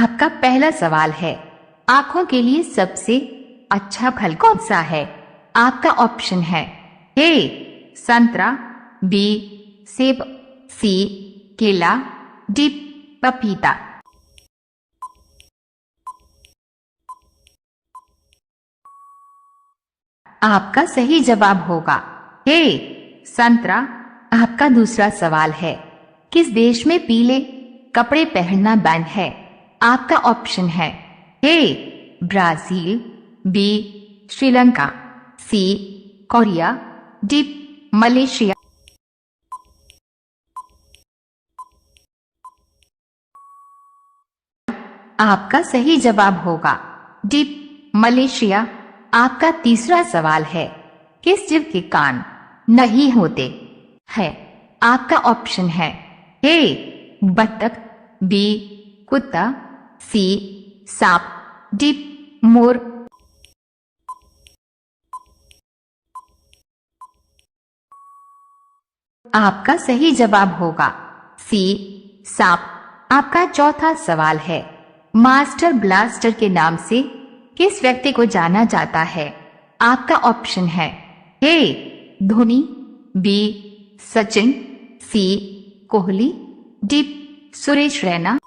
आपका पहला सवाल है, आंखों के लिए सबसे अच्छा फल कौन सा है? आपका ऑप्शन है ए संतरा, बी सेब, सी केला, डी पपीता। आपका सही जवाब होगा ए संतरा। आपका दूसरा सवाल है, किस देश में पीले कपड़े पहनना बैन है? आपका ऑप्शन है A Brazil, B Sri Lanka, C Korea, D Malaysia. आपका सही जवाब होगा डी मलेशिया। आपका तीसरा सवाल है, किस जीव के कान नहीं होते हैं? आपका ऑप्शन है ए बत्तख, बी कुत्ता, सी सांप, डी मोर। आपका सही जवाब होगा सी सांप। आपका चौथा सवाल है, मास्टर ब्लास्टर के नाम से किस व्यक्ति को जाना जाता है? आपका ऑप्शन है ए धोनी, बी सचिन, सी कोहली, डी सुरेश रैना।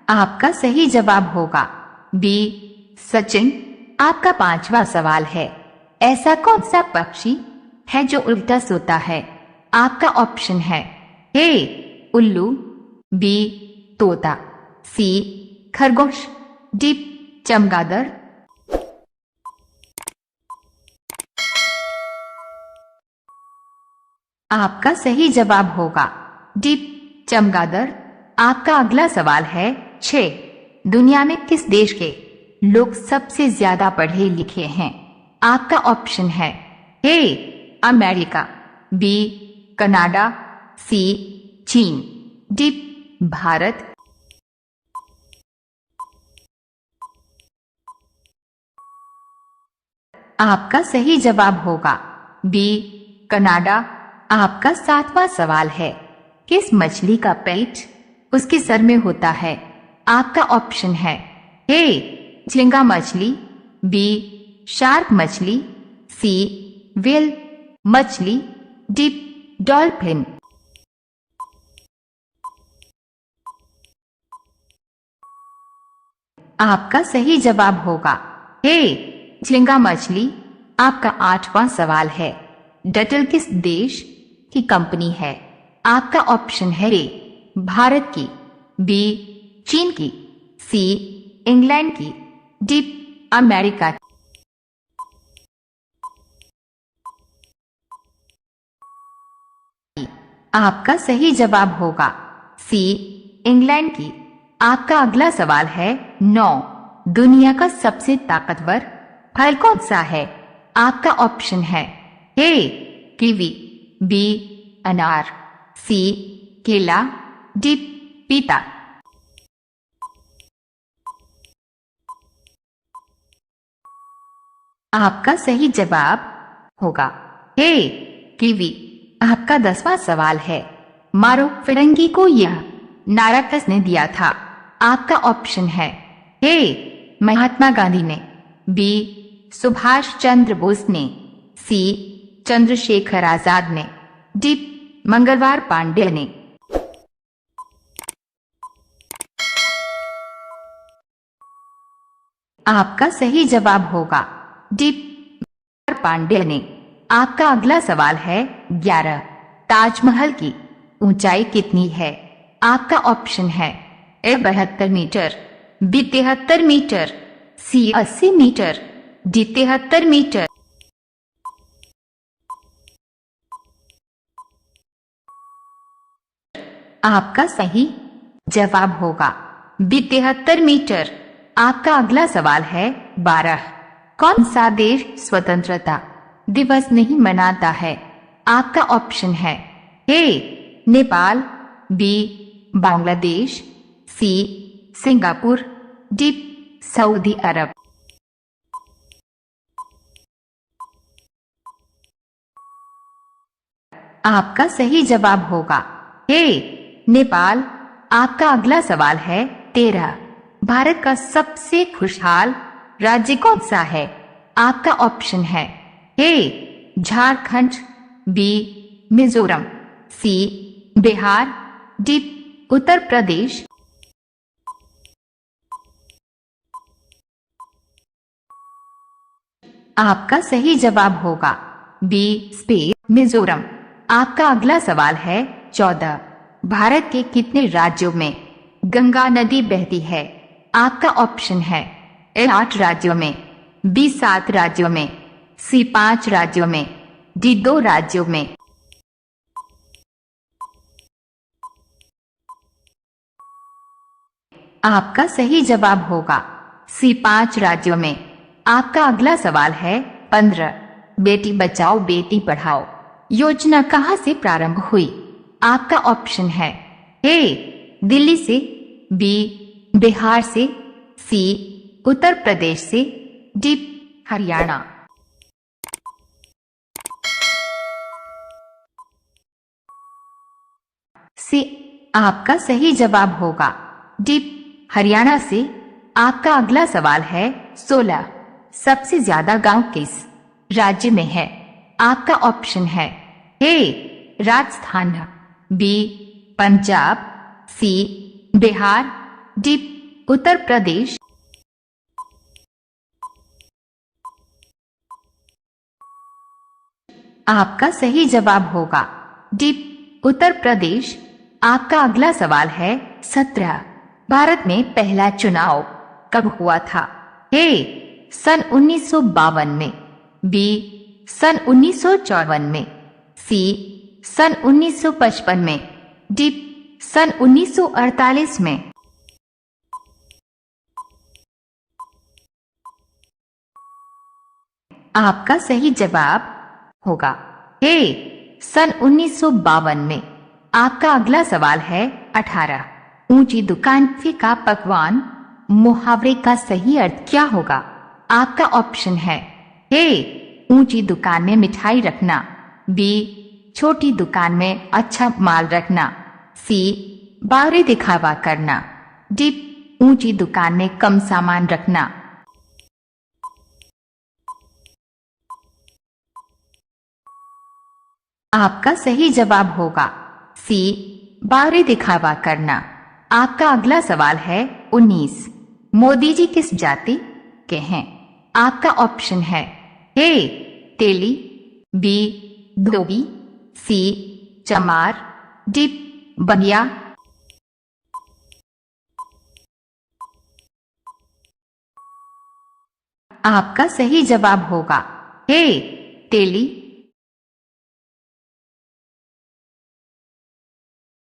आपका सही जवाब होगा बी सचिन। आपका पांचवा सवाल है, ऐसा कौन सा पक्षी है जो उल्टा सोता है? आपका ऑप्शन है ए उल्लू, बी तोता, सी खरगोश, डी चमगादड़। आपका सही जवाब होगा डी चमगादड़। आपका अगला सवाल है 6, दुनिया में किस देश के लोग सबसे ज्यादा पढ़े लिखे हैं? आपका ऑप्शन है ए अमेरिका, बी कनाडा, सी चीन, डी भारत। आपका सही जवाब होगा बी कनाडा। आपका 7वां सवाल है, किस मछली का पेट उसके सर में होता है? आपका ऑप्शन है ए झींगा मछली, बी शार्क मछली, सी व्हेल मछली, डी डॉल्फिन। आपका सही जवाब होगा ए झींगा मछली। आपका 8वां सवाल है, डटल किस देश की कंपनी है? आपका ऑप्शन है ए भारत की, बी चीन की, सी इंग्लैंड की, डी अमेरिका। आपका सही जवाब होगा सी इंग्लैंड की। आपका अगला सवाल है 9, दुनिया का सबसे ताकतवर फल कौन सा है? आपका ऑप्शन है ए कीवी, बी अनार, सी केला, डी पपीता। आपका सही जवाब होगा ए कीवी। आपका 10वां सवाल है, मारो फिरंगी को यह नारा किसने दिया था? आपका ऑप्शन है ए महात्मा गांधी ने, बी सुभाष चंद्र बोस ने, सी चंद्रशेखर आजाद ने, डी मंगलवार पांडे ने। आपका सही जवाब होगा डी पांडे ने। आपका अगला सवाल है 11, ताजमहल की ऊंचाई कितनी है? आपका ऑप्शन है ए 72 मीटर, बी 73 मीटर, सी 80 मीटर, डी 73 मीटर। आपका सही जवाब होगा बी 73 मीटर। आपका अगला सवाल है 12, कौन सा देश स्वतंत्रता दिवस नहीं मनाता है? आपका ऑप्शन है A Nepal, B Bangladesh, C Singapore, D Saudi Arab. आपका सही जवाब होगा ए नेपाल। आपका अगला सवाल है 13। भारत का सबसे खुशहाल राज्य कौन सा है? आपका ऑप्शन है ए झारखंड, बी मिजोरम, सी बिहार, डी उत्तर प्रदेश। आपका सही जवाब होगा बी स्पेस मिजोरम। आपका अगला सवाल है 14। भारत के कितने राज्यों में गंगा नदी बहती है? आपका ऑप्शन है ए 8 राज्यों में, बी 7 राज्यों में, सी 5 राज्यों में, डी 2 राज्यों में। आपका सही जवाब होगा सी 5 राज्यों में। आपका अगला सवाल है 15। बेटी बचाओ बेटी पढ़ाओ योजना कहां से प्रारंभ हुई? आपका ऑप्शन है ए दिल्ली से, बी बिहार से, सी उत्तर प्रदेश से, डी हरियाणा। सी आपका सही जवाब होगा डी हरियाणा से। आपका अगला सवाल है 16। सबसे ज्यादा गांव किस राज्य में है? आपका ऑप्शन है ए राजस्थान, बी पंजाब, सी बिहार, डी उत्तर प्रदेश। आपका सही जवाब होगा डी उत्तर प्रदेश। आपका अगला सवाल है 17। भारत में पहला चुनाव कब हुआ था? ए सन 1952 में, बी सन 1954 में, सी सन 1955 में, डी सन 1948 में। आपका सही जवाब होगा ए सन 1952 में। आपका अगला सवाल है 18। ऊंची दुकान फीका पकवान मुहावरे का सही अर्थ क्या होगा? आपका ऑप्शन है ए ऊंची दुकान में मिठाई रखना, बी छोटी दुकान में अच्छा माल रखना, सी बाहरी दिखावा करना, डी ऊंची दुकान में कम सामान रखना। आपका सही जवाब होगा सी बाहरी दिखावा करना। आपका अगला सवाल है 19। मोदी जी किस जाति के हैं? आपका ऑप्शन है ए तेली, बी धोबी, सी चमार, डी बनिया। आपका सही जवाब होगा ए तेली।